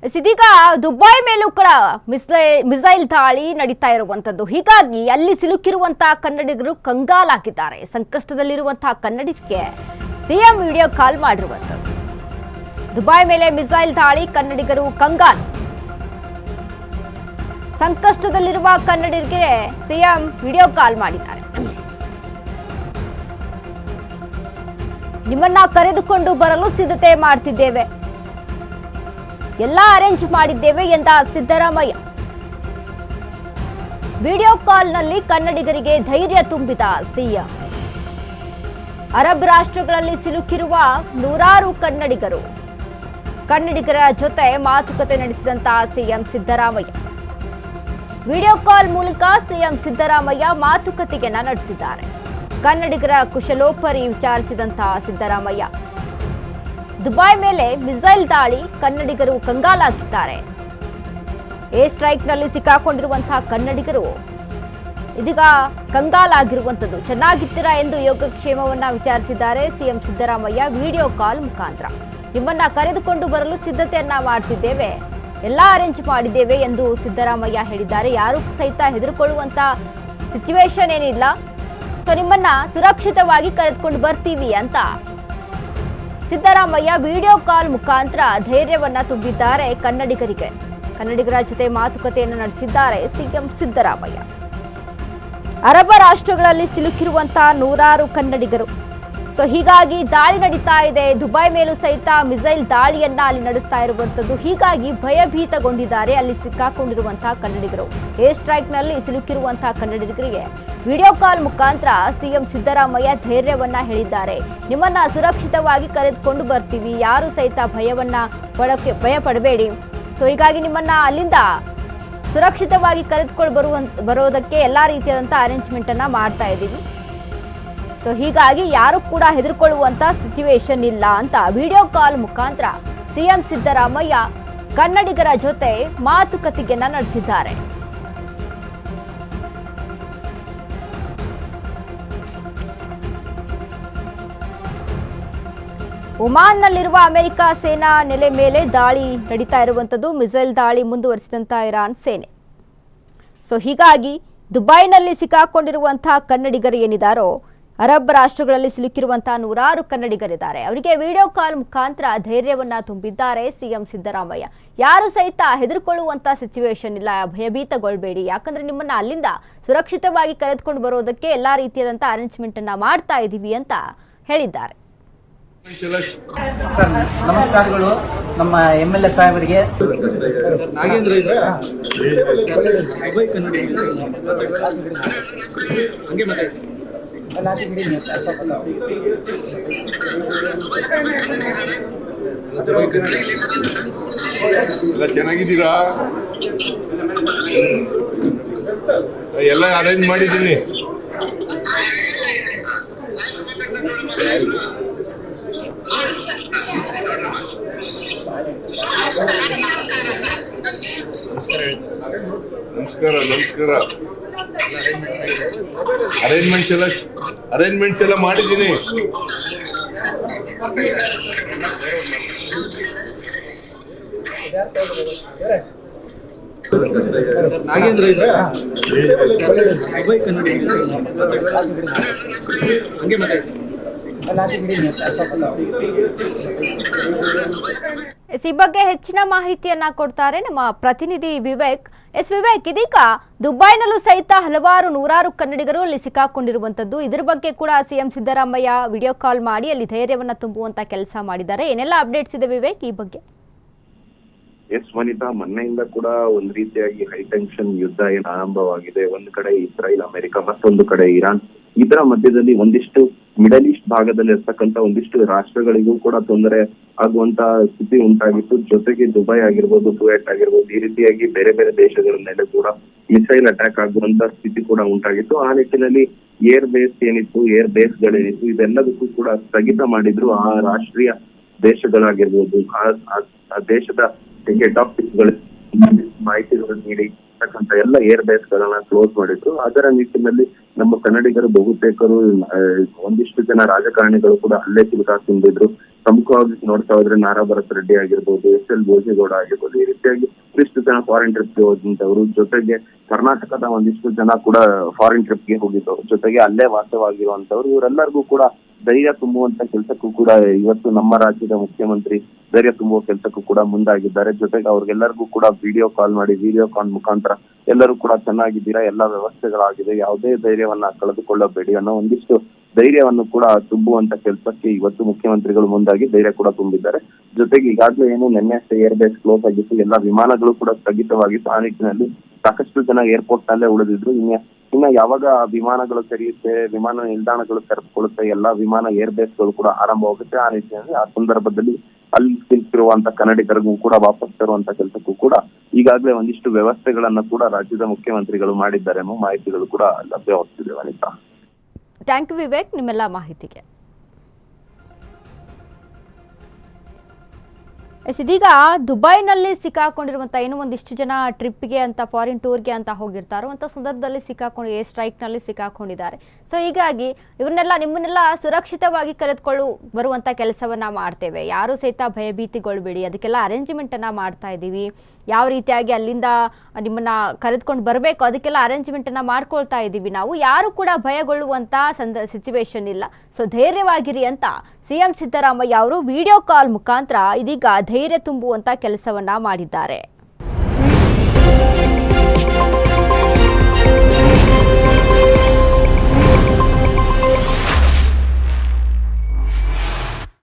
ಇದೀಗ ದುಬೈ ಮೇಲೂ ಕೂಡ ಮಿಸೈಲ್ ದಾಳಿ ನಡೀತಾ ಇರುವಂತದ್ದು. ಹೀಗಾಗಿ ಅಲ್ಲಿ ಸಿಲುಕಿರುವಂತಹ ಕನ್ನಡಿಗರು ಕಂಗಾಲಾಗಿದ್ದಾರೆ. ಸಂಕಷ್ಟದಲ್ಲಿರುವಂತಹ ಕನ್ನಡಿಗರಿಗೆ ಸಿಎಂ ವಿಡಿಯೋ ಕಾಲ್ ಮಾಡಿರುವಂತದ್ದು. ದುಬೈ ಮೇಲೆ ಮಿಸೈಲ್ ದಾಳಿ, ಕನ್ನಡಿಗರು ಕಂಗಾಲು. ಸಂಕಷ್ಟದಲ್ಲಿರುವ ಕನ್ನಡಿಗರಿಗೆ ಸಿಎಂ ವಿಡಿಯೋ ಕಾಲ್ ಮಾಡಿದ್ದಾರೆ. ನಿಮ್ಮನ್ನ ಕರೆದುಕೊಂಡು ಬರಲು ಸಿದ್ಧತೆ ಮಾಡ್ತಿದ್ದೇವೆ, ಎಲ್ಲ ಅರೇಂಜ್ ಮಾಡಿದ್ದೇವೆ ಎಂದ ಸಿದ್ದರಾಮಯ್ಯ. ವಿಡಿಯೋ ಕಾಲ್ನಲ್ಲಿ ಕನ್ನಡಿಗರಿಗೆ ಧೈರ್ಯ ತುಂಬಿದ ಸಿಎಂ. ಅರಬ್ ರಾಷ್ಟ್ರಗಳಲ್ಲಿ ಸಿಲುಕಿರುವ ನೂರಾರು ಕನ್ನಡಿಗರ ಜೊತೆ ಮಾತುಕತೆ ನಡೆಸಿದಂತಹ ಸಿಎಂ ಸಿದ್ದರಾಮಯ್ಯ. ವಿಡಿಯೋ ಕಾಲ್ ಮೂಲಕ ಸಿಎಂ ಸಿದ್ದರಾಮಯ್ಯ ಮಾತುಕತೆಯನ್ನ ನಡೆಸಿದ್ದಾರೆ. ಕನ್ನಡಿಗರ ಕುಶಲೋಪರಿ ವಿಚಾರಿಸಿದಂತಹ ಸಿದ್ದರಾಮಯ್ಯ. ದುಬೈ ಮೇಲೆ ಮಿಸೈಲ್ ದಾಳಿ, ಕನ್ನಡಿಗರು ಕಂಗಾಲಾಗಿದ್ದಾರೆ. ಏರ್ ಸ್ಟ್ರೈಕ್ನಲ್ಲಿ ಸಿಕ್ಕಾಕೊಂಡಿರುವಂತಹ ಕನ್ನಡಿಗರು ಇದೀಗ ಕಂಗಾಲಾಗಿರುವಂಥದ್ದು. ಚೆನ್ನಾಗಿದ್ದೀರಾ ಎಂದು ಯೋಗಕ್ಷೇಮವನ್ನ ವಿಚಾರಿಸಿದ್ದಾರೆ ಸಿಎಂ ಸಿದ್ದರಾಮಯ್ಯ ವಿಡಿಯೋ ಕಾಲ್ ಮುಖಾಂತರ. ನಿಮ್ಮನ್ನ ಕರೆದುಕೊಂಡು ಬರಲು ಸಿದ್ಧತೆಯನ್ನ ಮಾಡ್ತಿದ್ದೇವೆ, ಎಲ್ಲ ಅರೇಂಜ್ ಮಾಡಿದ್ದೇವೆ ಎಂದು ಸಿದ್ದರಾಮಯ್ಯ ಹೇಳಿದ್ದಾರೆ. ಯಾರು ಸಹಿತ ಹೆದರ್ಕೊಳ್ಳುವಂತ ಸಿಚುವೇಶನ್ ಏನಿಲ್ಲ, ಸೊ ನಿಮ್ಮನ್ನ ಸುರಕ್ಷಿತವಾಗಿ ಕರೆದುಕೊಂಡು ಬರ್ತೀವಿ ಅಂತ ಸಿದ್ದರಾಮಯ್ಯ ವಿಡಿಯೋ ಕಾಲ್ ಮುಖಾಂತರ ಧೈರ್ಯವನ್ನ ತುಂಬಿದ್ದಾರೆ ಕನ್ನಡಿಗರಿಗೆ. ಕನ್ನಡಿಗರ ಜೊತೆ ಮಾತುಕತೆಯನ್ನು ನಡೆಸಿದ್ದಾರೆ ಸಿಎಂ ಸಿದ್ದರಾಮಯ್ಯ. ಅರಬ್ ರಾಷ್ಟ್ರಗಳಲ್ಲಿ ಸಿಲುಕಿರುವಂತಹ ನೂರಾರು ಕನ್ನಡಿಗರು, ಸೊ ಹೀಗಾಗಿ ದಾಳಿ ನಡೀತಾ ಇದೆ. ದುಬೈ ಮೇಲೂ ಸಹಿತ ಮಿಸೈಲ್ ದಾಳಿಯನ್ನ ಅಲ್ಲಿ ನಡೆಸ್ತಾ ಇರುವಂತದ್ದು. ಹೀಗಾಗಿ ಭಯಭೀತಗೊಂಡಿದ್ದಾರೆ ಅಲ್ಲಿ ಸಿಕ್ಕಾಕೊಂಡಿರುವಂತಹ ಕನ್ನಡಿಗರು. ಏರ್ ಸ್ಟ್ರೈಕ್ ನಲ್ಲಿ ಸಿಲುಕಿರುವಂತಹ ಕನ್ನಡಿಗರಿಗೆ ವಿಡಿಯೋ ಕಾಲ್ ಮುಖಾಂತರ ಸಿಎಂ ಸಿದ್ದರಾಮಯ್ಯ ಧೈರ್ಯವನ್ನ ಹೇಳಿದ್ದಾರೆ. ನಿಮ್ಮನ್ನ ಸುರಕ್ಷಿತವಾಗಿ ಕರೆದುಕೊಂಡು ಬರ್ತೀವಿ, ಯಾರು ಸಹಿತ ಭಯ ಪಡಬೇಡಿ. ಸೊ ಹೀಗಾಗಿ ನಿಮ್ಮನ್ನ ಅಲ್ಲಿಂದ ಸುರಕ್ಷಿತವಾಗಿ ಕರೆದುಕೊಂಡು ಬರೋದಕ್ಕೆ ಎಲ್ಲಾ ರೀತಿಯಾದಂತಹ ಅರೇಂಜ್ಮೆಂಟ್ ಅನ್ನ ಮಾಡ್ತಾ ಇದ್ದೀವಿ. ಸೊ ಹೀಗಾಗಿ ಯಾರು ಕೂಡ ಹೆದರ್ಕೊಳ್ಳುವಂತ ಸಿಚುವೇಶನ್ ಇಲ್ಲ ಅಂತ ವಿಡಿಯೋ ಕಾಲ್ ಮುಖಾಂತರ ಸಿಎಂ ಸಿದ್ದರಾಮಯ್ಯ ಕನ್ನಡಿಗರ ಜೊತೆ ಮಾತುಕತೆಯನ್ನ ನಡೆಸಿದ್ದಾರೆ. ಒಮಾನ್ನಲ್ಲಿರುವ ಅಮೆರಿಕ ಸೇನಾ ನೆಲೆ ಮೇಲೆ ದಾಳಿ ನಡೀತಾ ಇರುವಂತದ್ದು. ಮಿಸೈಲ್ ದಾಳಿ ಮುಂದುವರಿಸಿದಂತ ಇರಾನ್ ಸೇನೆ. ಸೊ ಹೀಗಾಗಿ ದುಬೈನಲ್ಲಿ ಸಿಕ್ಕಾಕೊಂಡಿರುವಂತಹ ಕನ್ನಡಿಗರು ಏನಿದಾರೋ, ಅರಬ್ ರಾಷ್ಟ್ರಗಳಲ್ಲಿ ಸಿಲುಕಿರುವಂತಹ ನೂರಾರು ಕನ್ನಡಿಗರಿದ್ದಾರೆ. ಅವರಿಗೆ ವಿಡಿಯೋ ಕಾಲ್ ಮುಖಾಂತರ ಧೈರ್ಯವನ್ನ ತುಂಬಿದ್ದಾರೆ ಸಿಎಂ ಸಿದ್ದರಾಮಯ್ಯ. ಯಾರು ಸಹಿತ ಹೆದರ್ಕೊಳ್ಳುವಂತ ಸಿಚುವೇಶನ್ ಇಲ್ಲ, ಭಯಭೀತಗೊಳ್ಬೇಡಿ, ಯಾಕಂದ್ರೆ ನಿಮ್ಮನ್ನ ಅಲ್ಲಿಂದ ಸುರಕ್ಷಿತವಾಗಿ ಕರೆದುಕೊಂಡು ಬರೋದಕ್ಕೆ ಎಲ್ಲಾ ರೀತಿಯಾದಂತಹ ಅರೇಂಜ್ಮೆಂಟ್ ಅನ್ನ ಮಾಡ್ತಾ ಇದೀವಿ ಅಂತ ಹೇಳಿದ್ದಾರೆ. ಸರ್ ನಮಸ್ಕಾರಗಳು ನಮ್ಮ MLA ಸಾಹೇಬರಿಗೆ. ಚೆನ್ನಾಗಿದ್ದೀರಾ? ಎಲ್ಲ ಅರೇಂಜ್ ಮಾಡಿದ್ದೀನಿ. ನಮಸ್ಕಾರ. ಅರೇಂಜ್ಮೆಂಟ್ಸ್ ಎಲ್ಲ ಮಾಡಿದ್ದೀನಿ. ಈ ಬಗ್ಗೆ ಹೆಚ್ಚಿನ ಮಾಹಿತಿಯನ್ನ ಕೊಡ್ತಾರೆ ನಮ್ಮ ಪ್ರತಿನಿಧಿ ವಿವೇಕ್. ವಿವೇಕ್, ಇದೀಗ ದುಬೈನಲ್ಲೂ ಸಹಿತ ನೂರಾರು ಕನ್ನಡಿಗರು ಅಲ್ಲಿ ಸಿಕ್ಕಾಕೊಂಡಿರುವಂತದ್ದು. ಇದರ ಬಗ್ಗೆ ಕೂಡ ಸಿಎಂ ಸಿದ್ದರಾಮಯ್ಯ ವಿಡಿಯೋ ಕಾಲ್ ಮಾಡಿ ಅಲ್ಲಿ ಧೈರ್ಯವನ್ನ ತುಂಬುವಂತ ಕೆಲಸ ಮಾಡಿದ್ದಾರೆ. ಏನೆಲ್ಲ ಅಪ್ಡೇಟ್ಸ್ ಇದೆ ವಿವೇಕ್ ಈ ಬಗ್ಗೆ? ಎಸ್ ವನಿತಾ, ಮೊನ್ನೆಯಿಂದ ಕೂಡ ಒಂದ್ ರೀತಿಯಾಗಿ ಹೈಟೆನ್ಷನ್ ಯುದ್ಧ ಏನು ಆರಂಭವಾಗಿದೆ. ಒಂದ್ ಕಡೆ ಇಸ್ರಾಯೇಲ್, ಅಮೆರಿಕ, ಮತ್ತೊಂದು ಕಡೆ ಇರಾನ್. ಇದರ ಮಧ್ಯದಲ್ಲಿ ಒಂದಿಷ್ಟು ಮಿಡಲ್ ಈಸ್ಟ್ ಭಾಗದಲ್ಲಿ ಇರ್ತಕ್ಕಂಥ ಒಂದಿಷ್ಟು ರಾಷ್ಟ್ರಗಳಿಗೂ ಕೂಡ ತೊಂದರೆ ಆಗುವಂತ ಸ್ಥಿತಿ ಉಂಟಾಗಿತ್ತು. ಜೊತೆಗೆ ದುಬೈ ಆಗಿರ್ಬೋದು, ಕುವೈಟ್ ಆಗಿರ್ಬೋದು, ಈ ರೀತಿಯಾಗಿ ಬೇರೆ ಬೇರೆ ದೇಶಗಳ ಮೇಲೆ ಕೂಡ ಮಿಸೈಲ್ ಅಟ್ಯಾಕ್ ಆಗುವಂತ ಸ್ಥಿತಿ ಕೂಡ ಉಂಟಾಗಿತ್ತು. ಆ ನಿಟ್ಟಿನಲ್ಲಿ ಏರ್ ಬೇಸ್ ಗಳೇನಿತ್ತು ಇದೆಲ್ಲದಕ್ಕೂ ಕೂಡ ಸ್ಥಗಿತ ಮಾಡಿದ್ರು. ಆ ರಾಷ್ಟ್ರೀಯ ದೇಶಗಳಾಗಿರ್ಬೋದು, ಆ ದೇಶದ ಹೆಡ್ ಆಫೀಸ್ಗಳು ಮಾಹಿತಿಗಳನ್ನು ನೀಡಿ ಇರ್ತಕ್ಕಂಥ ಎಲ್ಲ ಏರ್ ಬೇಸ್ ಗಳನ್ನ ಕ್ಲೋಸ್ ಮಾಡಿದ್ರು. ಅದರ ನಿಟ್ಟಿನಲ್ಲಿ ನಮ್ಮ ಕನ್ನಡಿಗರು ಬಹುತೇಕರು ಒಂದಿಷ್ಟು ಜನ ರಾಜಕಾರಣಿಗಳು ಕೂಡ ಅಲ್ಲೇ ಸಿಲುಕಾಕೊಂಡಿದ್ರು. ಪ್ರಮುಖವಾಗಿ ನೋಡ್ತಾ ಹೋದ್ರೆ ನಾರಾ ಭರತ್ ರೆಡ್ಡಿ ಆಗಿರ್ಬೋದು, SL ಭೋಜೇಗೌಡ ಆಗಿರ್ಬೋದು, ಈ ರೀತಿಯಾಗಿ ಒಂದಿಷ್ಟು ಜನ ಫಾರಿನ್ ಟ್ರಿಪ್ಗೆ ಹೋದಂತವ್ರು, ಜೊತೆಗೆ ಕರ್ನಾಟಕದ ಒಂದಿಷ್ಟು ಜನ ಕೂಡ ಫಾರಿನ್ ಟ್ರಿಪ್ಗೆ ಹೋಗಿದ್ದವರು, ಜೊತೆಗೆ ಅಲ್ಲೇ ವಾಸವಾಗಿರುವಂತವ್ರು, ಇವರೆಲ್ಲರಿಗೂ ಕೂಡ ಧೈರ್ಯ ತುಂಬುವಂತ ಕೆಲಸಕ್ಕೂ ಕೂಡ ಇವತ್ತು ನಮ್ಮ ರಾಜ್ಯದ ಮುಖ್ಯಮಂತ್ರಿ ಧೈರ್ಯ ತುಂಬುವ ಕೆಲಸಕ್ಕೂ ಕೂಡ ಮುಂದಾಗಿದ್ದಾರೆ. ಜೊತೆಗೆ ಅವ್ರಿಗೆಲ್ಲರಿಗೂ ಕೂಡ ವಿಡಿಯೋ ಕಾಲ್ ಮುಖಾಂತರ ಎಲ್ಲರೂ ಕೂಡ ಚೆನ್ನಾಗಿದ್ದೀರಾ, ಎಲ್ಲಾ ವ್ಯವಸ್ಥೆಗಳಾಗಿದೆ, ಯಾವುದೇ ಧೈರ್ಯವನ್ನ ಕಳೆದುಕೊಳ್ಳಬೇಡಿ ಅನ್ನೋ ಒಂದಿಷ್ಟು ಧೈರ್ಯವನ್ನು ಕೂಡ ತುಂಬುವಂತ ಕೆಲಸಕ್ಕೆ ಇವತ್ತು ಮುಖ್ಯಮಂತ್ರಿಗಳು ಮುಂದಾಗಿ ಧೈರ್ಯ ಕೂಡ ತುಂಬಿದ್ದಾರೆ. ಜೊತೆಗೆ ಈಗಾಗಲೇ ಏನು ನಿನ್ನೆ ಏರ್ ಬೇಸ್ ಕ್ಲೋಸ್ ಆಗಿತ್ತು, ಎಲ್ಲಾ ವಿಮಾನಗಳು ಕೂಡ ಸ್ಥಗಿತವಾಗಿತ್ತು. ಆ ನಿಟ್ಟಿನಲ್ಲಿ ಸಾಕಷ್ಟು ಜನ ಏರ್ಪೋರ್ಟ್ ನಲ್ಲೇ ಉಳಿದಿದ್ರು. ಇನ್ನ ಯಾವಾಗ ವಿಮಾನಗಳು ತೆರೆಯುತ್ತೆ, ವಿಮಾನ ನಿಲ್ದಾಣಗಳು ತೆರೆದುಕೊಳ್ಳುತ್ತೆ, ಎಲ್ಲಾ ವಿಮಾನ ಏರ್ ಬೇಸ್ಗಳು ಕೂಡ ಆರಂಭವಾಗುತ್ತೆ. ಆ ನಿಟ್ಟಿನಲ್ಲಿ ಆ ಸಂದರ್ಭದಲ್ಲಿ ಅಲ್ಲಿ ಸಿಲುಕಿರುವಂತ ಕನ್ನಡಿಗರಿಗೂ ಕೂಡ ವಾಪಸ್ ತರುವಂತ ಕೆಲಸಕ್ಕೂ ಕೂಡ ಈಗಾಗಲೇ ಒಂದಿಷ್ಟು ವ್ಯವಸ್ಥೆಗಳನ್ನ ಕೂಡ ರಾಜ್ಯದ ಮುಖ್ಯಮಂತ್ರಿಗಳು ಮಾಡಿದ್ದಾರೆ ಅನ್ನೋ ಮಾಹಿತಿಗಳು ಕೂಡ ಲಭ್ಯವಾಗ್ತಿದೆ. ವನಿತಾ, ಥ್ಯಾಂಕ್ ಯು ವಿವೇಕ್ ನಿಮ್ಮೆಲ್ಲ ಮಾಹಿತಿಗೆ. ಇದೀಗ ದುಬೈನಲ್ಲಿ ಸಿಕ್ಕಾಕೊಂಡಿರುವಂಥ ಇನ್ನೂ ಒಂದಿಷ್ಟು ಜನ ಟ್ರಿಪ್ಗೆ ಅಂತ ಫಾರಿನ್ ಟೂರ್ಗೆ ಅಂತ ಹೋಗಿರ್ತಾರೋ ಅಂಥ ಸಂದರ್ಭದಲ್ಲಿ ಸಿಕ್ಕಾಕೊಂಡು ಏರ್ ಸ್ಟ್ರೈಕ್ನಲ್ಲಿ ಸಿಕ್ಕಾಕೊಂಡಿದ್ದಾರೆ. ಸೊ ಹೀಗಾಗಿ ನಿಮ್ಮನ್ನೆಲ್ಲ ಸುರಕ್ಷಿತವಾಗಿ ಕರೆದುಕೊಳ್ಳು ಬರುವಂಥ ಕೆಲಸವನ್ನು ಮಾಡ್ತೇವೆ, ಯಾರೂ ಸಹಿತ ಭಯಭೀತಿಗೊಳ್ಬೇಡಿ, ಅದಕ್ಕೆಲ್ಲ ಅರೇಂಜ್ಮೆಂಟನ್ನು ಮಾಡ್ತಾ ಇದ್ದೀವಿ, ಯಾವ ರೀತಿಯಾಗಿ ಅಲ್ಲಿಂದ ನಿಮ್ಮನ್ನು ಕರೆದುಕೊಂಡು ಬರಬೇಕು ಅದಕ್ಕೆಲ್ಲ ಅರೇಂಜ್ಮೆಂಟನ್ನು ಮಾಡ್ಕೊಳ್ತಾ ಇದ್ದೀವಿ, ನಾವು ಯಾರು ಕೂಡ ಭಯಗೊಳ್ಳುವಂಥ ಸಿಚುವೇಶನ್ ಇಲ್ಲ, ಸೊ ಧೈರ್ಯವಾಗಿರಿ ಅಂತ CM ಸಿದ್ದರಾಮಯ್ಯ ಅವರು ವಿಡಿಯೋ ಕಾಲ್ ಮುಖಾಂತರ ಇದೀಗ ಧೈರ್ಯ ತುಂಬುವಂಥ ಕೆಲಸವನ್ನ ಮಾಡಿದ್ದಾರೆ.